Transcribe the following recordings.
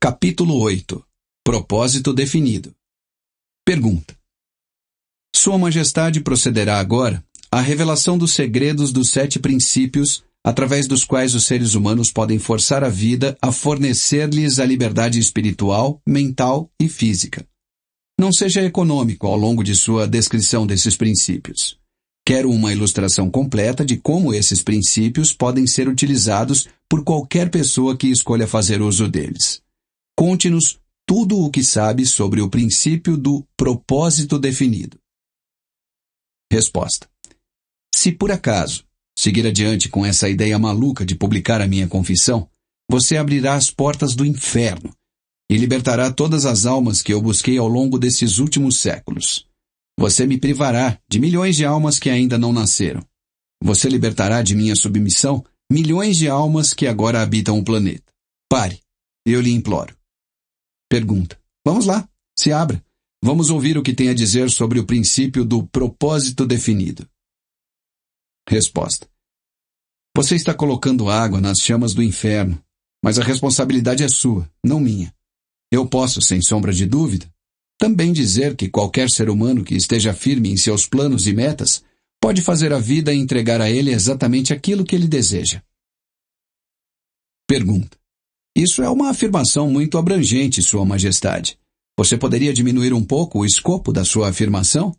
Capítulo 8. Propósito definido. Pergunta: Sua Majestade procederá agora à revelação dos segredos dos 7 princípios através dos quais os seres humanos podem forçar a vida a fornecer-lhes a liberdade espiritual, mental e física. Não seja econômico ao longo de sua descrição desses princípios. Quero uma ilustração completa de como esses princípios podem ser utilizados por qualquer pessoa que escolha fazer uso deles. Conte-nos tudo o que sabe sobre o princípio do propósito definido. Resposta: Se por acaso seguir adiante com essa ideia maluca de publicar a minha confissão, você abrirá as portas do inferno e libertará todas as almas que eu busquei ao longo desses últimos séculos. Você me privará de milhões de almas que ainda não nasceram. Você libertará de minha submissão milhões de almas que agora habitam o planeta. Pare, eu lhe imploro. Pergunta: Vamos lá, se abra. Vamos ouvir o que tem a dizer sobre o princípio do propósito definido. Resposta: Você está colocando água nas chamas do inferno, mas a responsabilidade é sua, não minha. Eu posso, sem sombra de dúvida, também dizer que qualquer ser humano que esteja firme em seus planos e metas pode fazer a vida e entregar a ele exatamente aquilo que ele deseja. Pergunta: Isso é uma afirmação muito abrangente, Sua Majestade. Você poderia diminuir um pouco o escopo da sua afirmação?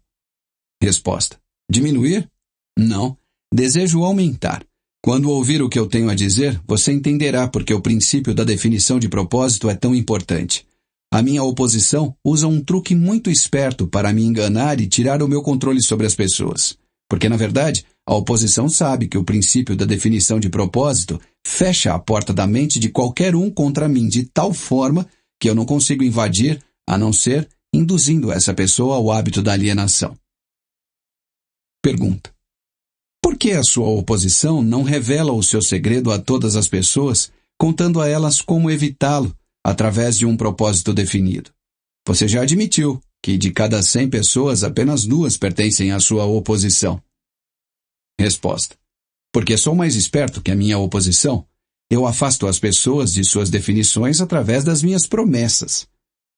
Resposta: Diminuir? Não. Desejo aumentar. Quando ouvir o que eu tenho a dizer, você entenderá porque o princípio da definição de propósito é tão importante. A minha oposição usa um truque muito esperto para me enganar e tirar o meu controle sobre as pessoas. Porque, na verdade, a oposição sabe que o princípio da definição de propósito fecha a porta da mente de qualquer um contra mim de tal forma que eu não consigo invadir, a não ser induzindo essa pessoa ao hábito da alienação. Pergunta: Por que a sua oposição não revela o seu segredo a todas as pessoas, contando a elas como evitá-lo através de um propósito definido? Você já admitiu que de cada 100 pessoas, apenas 2 pertencem à sua oposição. Resposta: Porque sou mais esperto que a minha oposição. Eu afasto as pessoas de suas definições através das minhas promessas.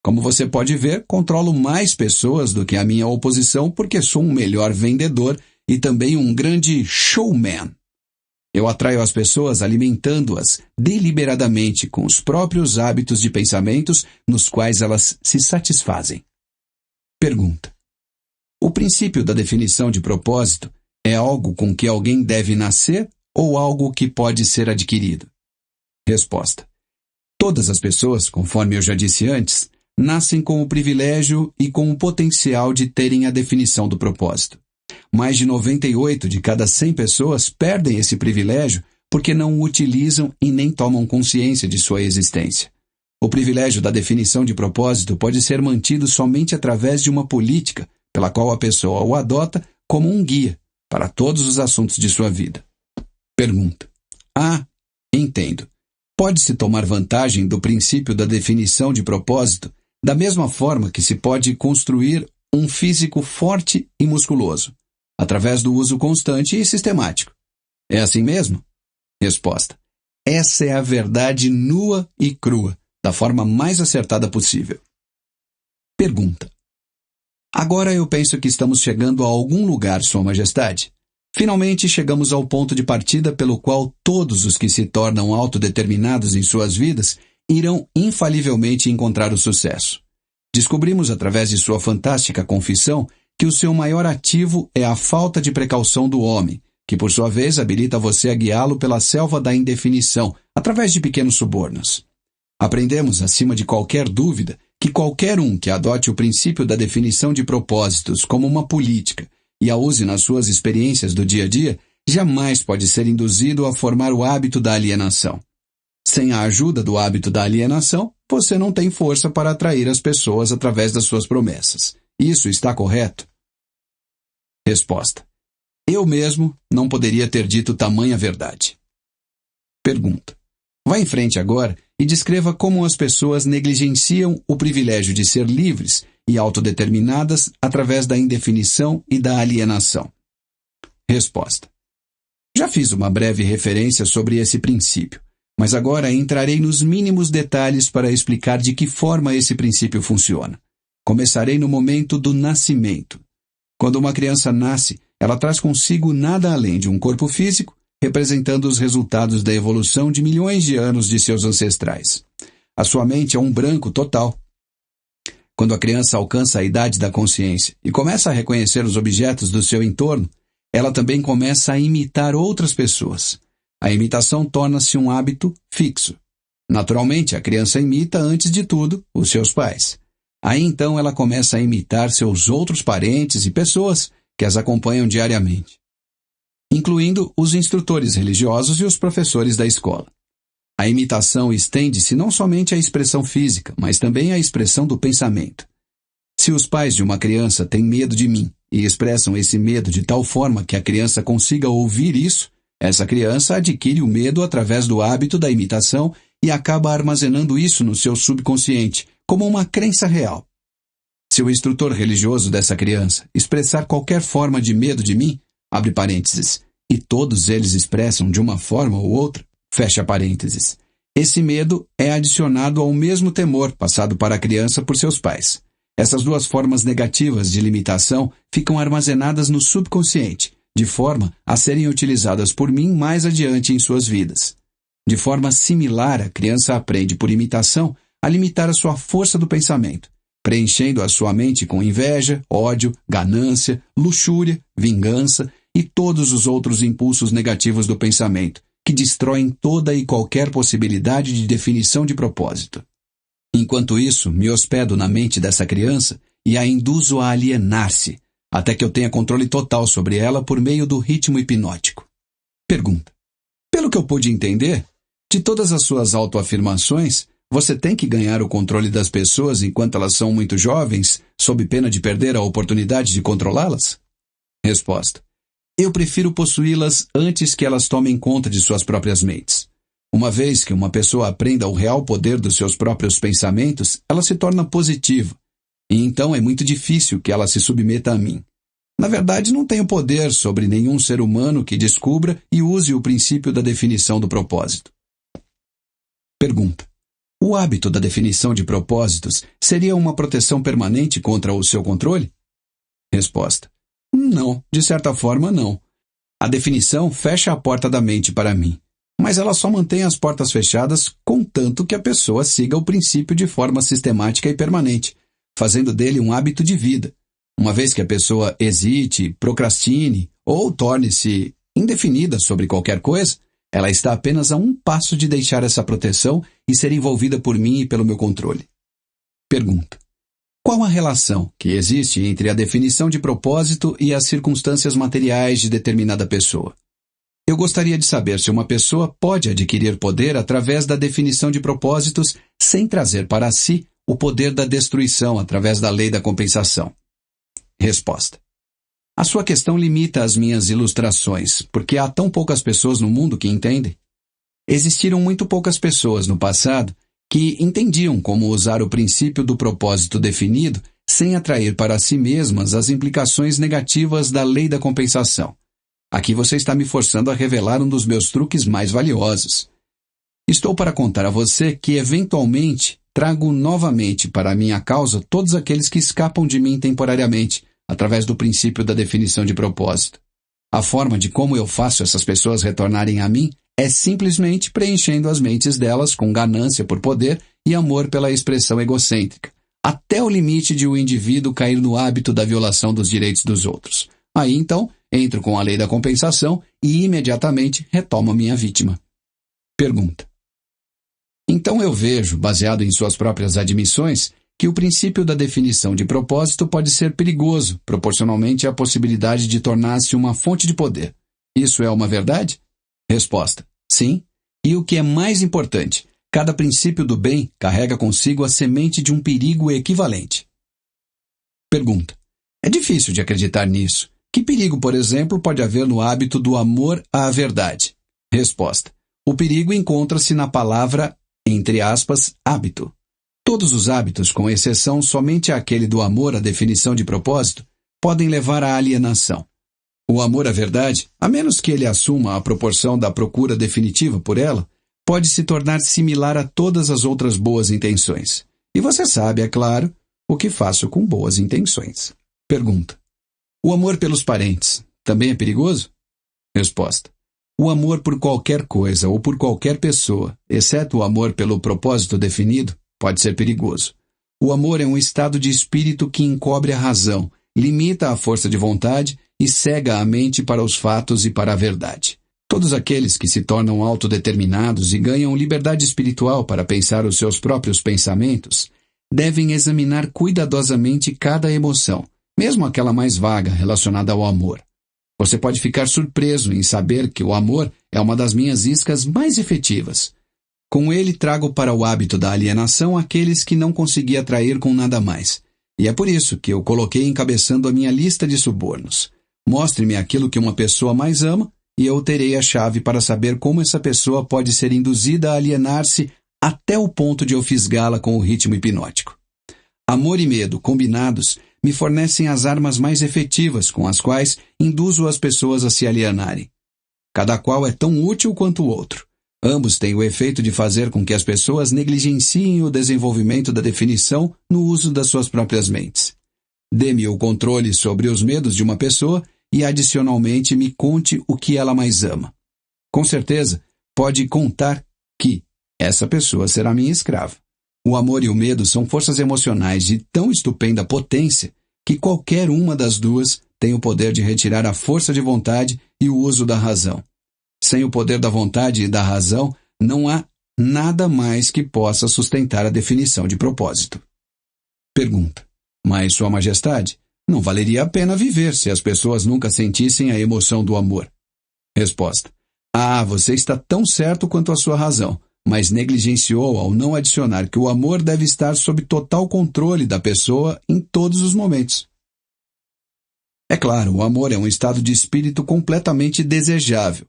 Como você pode ver, controlo mais pessoas do que a minha oposição porque sou um melhor vendedor e também um grande showman. Eu atraio as pessoas alimentando-as deliberadamente com os próprios hábitos de pensamentos nos quais elas se satisfazem. Pergunta: O princípio da definição de propósito é algo com que alguém deve nascer ou algo que pode ser adquirido? Resposta: Todas as pessoas, conforme eu já disse antes, nascem com o privilégio e com o potencial de terem a definição do propósito. Mais de 98 de cada 100 pessoas perdem esse privilégio porque não o utilizam e nem tomam consciência de sua existência. O privilégio da definição de propósito pode ser mantido somente através de uma política pela qual a pessoa o adota como um guia para todos os assuntos de sua vida. Pergunta: Entendo. Pode-se tomar vantagem do princípio da definição de propósito da mesma forma que se pode construir um físico forte e musculoso, através do uso constante e sistemático. É assim mesmo? Resposta: Essa é a verdade nua e crua, da forma mais acertada possível. Pergunta: Agora eu penso que estamos chegando a algum lugar, Sua Majestade. Finalmente chegamos ao ponto de partida pelo qual todos os que se tornam autodeterminados em suas vidas irão infalivelmente encontrar o sucesso. Descobrimos através de sua fantástica confissão que o seu maior ativo é a falta de precaução do homem, que por sua vez habilita você a guiá-lo pela selva da indefinição, através de pequenos subornos. Aprendemos, acima de qualquer dúvida, que qualquer um que adote o princípio da definição de propósitos como uma política e a use nas suas experiências do dia a dia, jamais pode ser induzido a formar o hábito da alienação. Sem a ajuda do hábito da alienação, você não tem força para atrair as pessoas através das suas promessas. Isso está correto? Resposta: Eu mesmo não poderia ter dito tamanha verdade. Pergunta: Vá em frente agora e descreva como as pessoas negligenciam o privilégio de ser livres e autodeterminadas através da indefinição e da alienação. Resposta: Já fiz uma breve referência sobre esse princípio, Mas agora entrarei nos mínimos detalhes para explicar de que forma esse princípio funciona. Começarei no momento do nascimento. Quando uma criança nasce, ela traz consigo nada além de um corpo físico, representando os resultados da evolução de milhões de anos de seus ancestrais. A sua mente é um branco total. Quando a criança alcança a idade da consciência e começa a reconhecer os objetos do seu entorno, ela também começa a imitar outras pessoas. A imitação torna-se um hábito fixo. Naturalmente, a criança imita, antes de tudo, os seus pais. Aí então ela começa a imitar seus outros parentes e pessoas que as acompanham diariamente, incluindo os instrutores religiosos e os professores da escola. A imitação estende-se não somente à expressão física, mas também à expressão do pensamento. Se os pais de uma criança têm medo de mim e expressam esse medo de tal forma que a criança consiga ouvir isso, essa criança adquire o medo através do hábito da imitação e acaba armazenando isso no seu subconsciente, como uma crença real. Se o instrutor religioso dessa criança expressar qualquer forma de medo de mim, abre parênteses, e todos eles expressam de uma forma ou outra, fecha parênteses, esse medo é adicionado ao mesmo temor passado para a criança por seus pais. Essas duas formas negativas de limitação ficam armazenadas no subconsciente, de forma a serem utilizadas por mim mais adiante em suas vidas. De forma similar, a criança aprende por imitação a limitar a sua força do pensamento, preenchendo a sua mente com inveja, ódio, ganância, luxúria, vingança e todos os outros impulsos negativos do pensamento, que destroem toda e qualquer possibilidade de definição de propósito. Enquanto isso, me hospedo na mente dessa criança e a induzo a alienar-se, até que eu tenha controle total sobre ela por meio do ritmo hipnótico. Pergunta: pelo que eu pude entender, de todas as suas autoafirmações, você tem que ganhar o controle das pessoas enquanto elas são muito jovens, sob pena de perder a oportunidade de controlá-las? Resposta: eu prefiro possuí-las antes que elas tomem conta de suas próprias mentes. Uma vez que uma pessoa aprenda o real poder dos seus próprios pensamentos, ela se torna positiva. E então é muito difícil que ela se submeta a mim. Na verdade, não tenho poder sobre nenhum ser humano que descubra e use o princípio da definição do propósito. Pergunta: o hábito da definição de propósitos seria uma proteção permanente contra o seu controle? Resposta: não, de certa forma não. A definição fecha a porta da mente para mim, mas ela só mantém as portas fechadas contanto que a pessoa siga o princípio de forma sistemática e permanente, fazendo dele um hábito de vida. Uma vez que a pessoa hesite, procrastine ou torne-se indefinida sobre qualquer coisa, ela está apenas a um passo de deixar essa proteção e ser envolvida por mim e pelo meu controle. Pergunta: qual a relação que existe entre a definição de propósito e as circunstâncias materiais de determinada pessoa? Eu gostaria de saber se uma pessoa pode adquirir poder através da definição de propósitos sem trazer para si o poder da destruição através da lei da compensação. Resposta: a sua questão limita as minhas ilustrações, porque há tão poucas pessoas no mundo que entendem. Existiram muito poucas pessoas no passado que entendiam como usar o princípio do propósito definido sem atrair para si mesmas as implicações negativas da lei da compensação. Aqui você está me forçando a revelar um dos meus truques mais valiosos. Estou para contar a você que, eventualmente, trago novamente para a minha causa todos aqueles que escapam de mim temporariamente, através do princípio da definição de propósito. A forma de como eu faço essas pessoas retornarem a mim é simplesmente preenchendo as mentes delas com ganância por poder e amor pela expressão egocêntrica, até o limite de o indivíduo cair no hábito da violação dos direitos dos outros. Aí, então, entro com a lei da compensação e imediatamente retomo a minha vítima. Pergunta: então eu vejo, baseado em suas próprias admissões, que o princípio da definição de propósito pode ser perigoso, proporcionalmente à possibilidade de tornar-se uma fonte de poder. Isso é uma verdade? Resposta: sim. E o que é mais importante, cada princípio do bem carrega consigo a semente de um perigo equivalente. Pergunta: é difícil de acreditar nisso. Que perigo, por exemplo, pode haver no hábito do amor à verdade? Resposta: o perigo encontra-se na palavra, entre aspas, hábito. Todos os hábitos, com exceção somente aquele do amor à definição de propósito, podem levar à alienação. O amor à verdade, a menos que ele assuma a proporção da procura definitiva por ela, pode se tornar similar a todas as outras boas intenções. E você sabe, é claro, o que faço com boas intenções. Pergunta: o amor pelos parentes também é perigoso? Resposta: o amor por qualquer coisa ou por qualquer pessoa, exceto o amor pelo propósito definido, pode ser perigoso. O amor é um estado de espírito que encobre a razão, limita a força de vontade e cega a mente para os fatos e para a verdade. Todos aqueles que se tornam autodeterminados e ganham liberdade espiritual para pensar os seus próprios pensamentos, devem examinar cuidadosamente cada emoção, mesmo aquela mais vaga relacionada ao amor. Você pode ficar surpreso em saber que o amor é uma das minhas iscas mais efetivas. Com ele trago para o hábito da alienação aqueles que não consegui atrair com nada mais. E é por isso que eu coloquei encabeçando a minha lista de subornos. Mostre-me aquilo que uma pessoa mais ama e eu terei a chave para saber como essa pessoa pode ser induzida a alienar-se até o ponto de eu fisgá-la com o ritmo hipnótico. Amor e medo, combinados, me fornecem as armas mais efetivas com as quais induzo as pessoas a se alienarem. Cada qual é tão útil quanto o outro. Ambos têm o efeito de fazer com que as pessoas negligenciem o desenvolvimento da definição no uso das suas próprias mentes. Dê-me o controle sobre os medos de uma pessoa e, adicionalmente, me conte o que ela mais ama. Com certeza, pode contar que essa pessoa será minha escrava. O amor e o medo são forças emocionais de tão estupenda potência que qualquer uma das duas tem o poder de retirar a força de vontade e o uso da razão. Sem o poder da vontade e da razão, não há nada mais que possa sustentar a definição de propósito. Pergunta: mas, Sua Majestade, não valeria a pena viver se as pessoas nunca sentissem a emoção do amor? Resposta: ah, você está tão certo quanto a sua razão, mas negligenciou ao não adicionar que o amor deve estar sob total controle da pessoa em todos os momentos. É claro, o amor é um estado de espírito completamente desejável,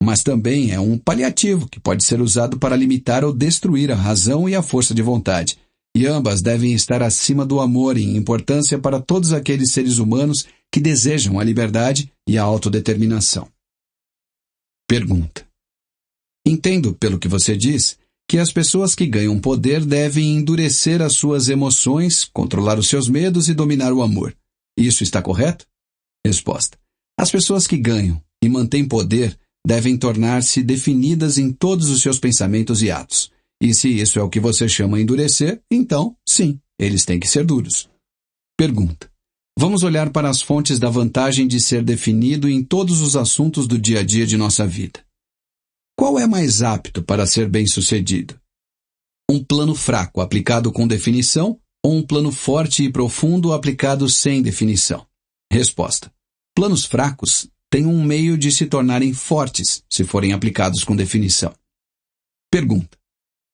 mas também é um paliativo que pode ser usado para limitar ou destruir a razão e a força de vontade, e ambas devem estar acima do amor em importância para todos aqueles seres humanos que desejam a liberdade e a autodeterminação. Pergunta: entendo, pelo que você diz, que as pessoas que ganham poder devem endurecer as suas emoções, controlar os seus medos e dominar o amor. Isso está correto? Resposta: as pessoas que ganham e mantêm poder devem tornar-se definidas em todos os seus pensamentos e atos. E se isso é o que você chama endurecer, então, sim, eles têm que ser duros. Pergunta: vamos olhar para as fontes da vantagem de ser definido em todos os assuntos do dia a dia de nossa vida. Qual é mais apto para ser bem-sucedido? Um plano fraco aplicado com definição ou um plano forte e profundo aplicado sem definição? Resposta: planos fracos têm um meio de se tornarem fortes se forem aplicados com definição. Pergunta: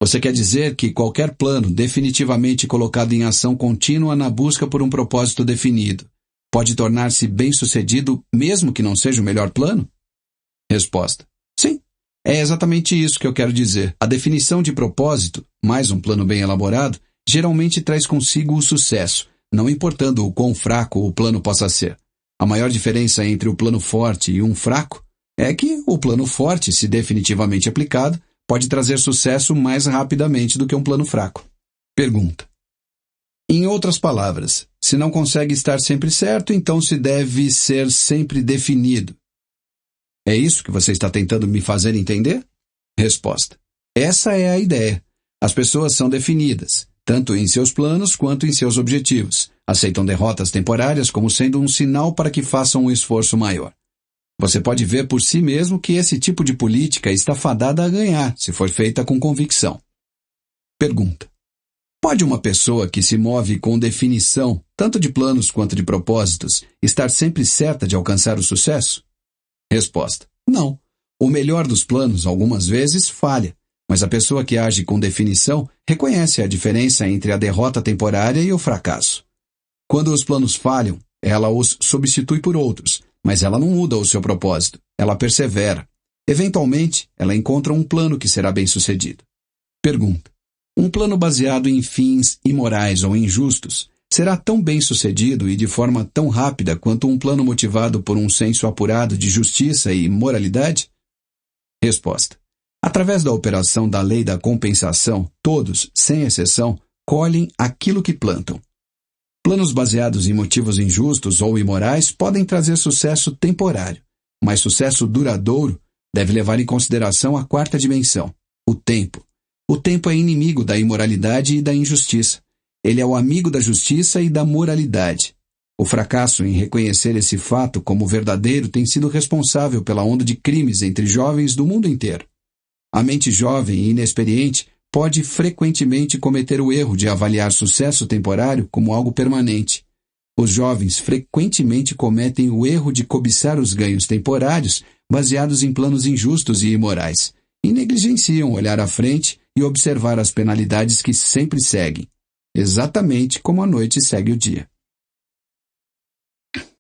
você quer dizer que qualquer plano definitivamente colocado em ação contínua na busca por um propósito definido pode tornar-se bem-sucedido mesmo que não seja o melhor plano? Resposta: sim. É exatamente isso que eu quero dizer. A definição de propósito, mais um plano bem elaborado, geralmente traz consigo o sucesso, não importando o quão fraco o plano possa ser. A maior diferença entre o plano forte e um fraco é que o plano forte, se definitivamente aplicado, pode trazer sucesso mais rapidamente do que um plano fraco. Pergunta: em outras palavras, se não consegue estar sempre certo, então se deve ser sempre definido. É isso que você está tentando me fazer entender? Resposta: essa é a ideia. As pessoas são definidas, tanto em seus planos quanto em seus objetivos. Aceitam derrotas temporárias como sendo um sinal para que façam um esforço maior. Você pode ver por si mesmo que esse tipo de política está fadada a ganhar, se for feita com convicção. Pergunta: pode uma pessoa que se move com definição, tanto de planos quanto de propósitos, estar sempre certa de alcançar o sucesso? Resposta: não. O melhor dos planos, algumas vezes, falha, mas a pessoa que age com definição reconhece a diferença entre a derrota temporária e o fracasso. Quando os planos falham, ela os substitui por outros, mas ela não muda o seu propósito, ela persevera. Eventualmente, ela encontra um plano que será bem-sucedido. Pergunta: um plano baseado em fins imorais ou injustos será tão bem-sucedido e de forma tão rápida quanto um plano motivado por um senso apurado de justiça e moralidade? Resposta: Através da operação da lei da compensação, todos, sem exceção, colhem aquilo que plantam. Planos baseados em motivos injustos ou imorais podem trazer sucesso temporário, mas sucesso duradouro deve levar em consideração a quarta dimensão, o tempo. O tempo é inimigo da imoralidade e da injustiça. Ele é o amigo da justiça e da moralidade. O fracasso em reconhecer esse fato como verdadeiro tem sido responsável pela onda de crimes entre jovens do mundo inteiro. A mente jovem e inexperiente pode frequentemente cometer o erro de avaliar sucesso temporário como algo permanente. Os jovens frequentemente cometem o erro de cobiçar os ganhos temporários baseados em planos injustos e imorais, e negligenciam olhar à frente e observar as penalidades que sempre seguem, exatamente como a noite segue o dia.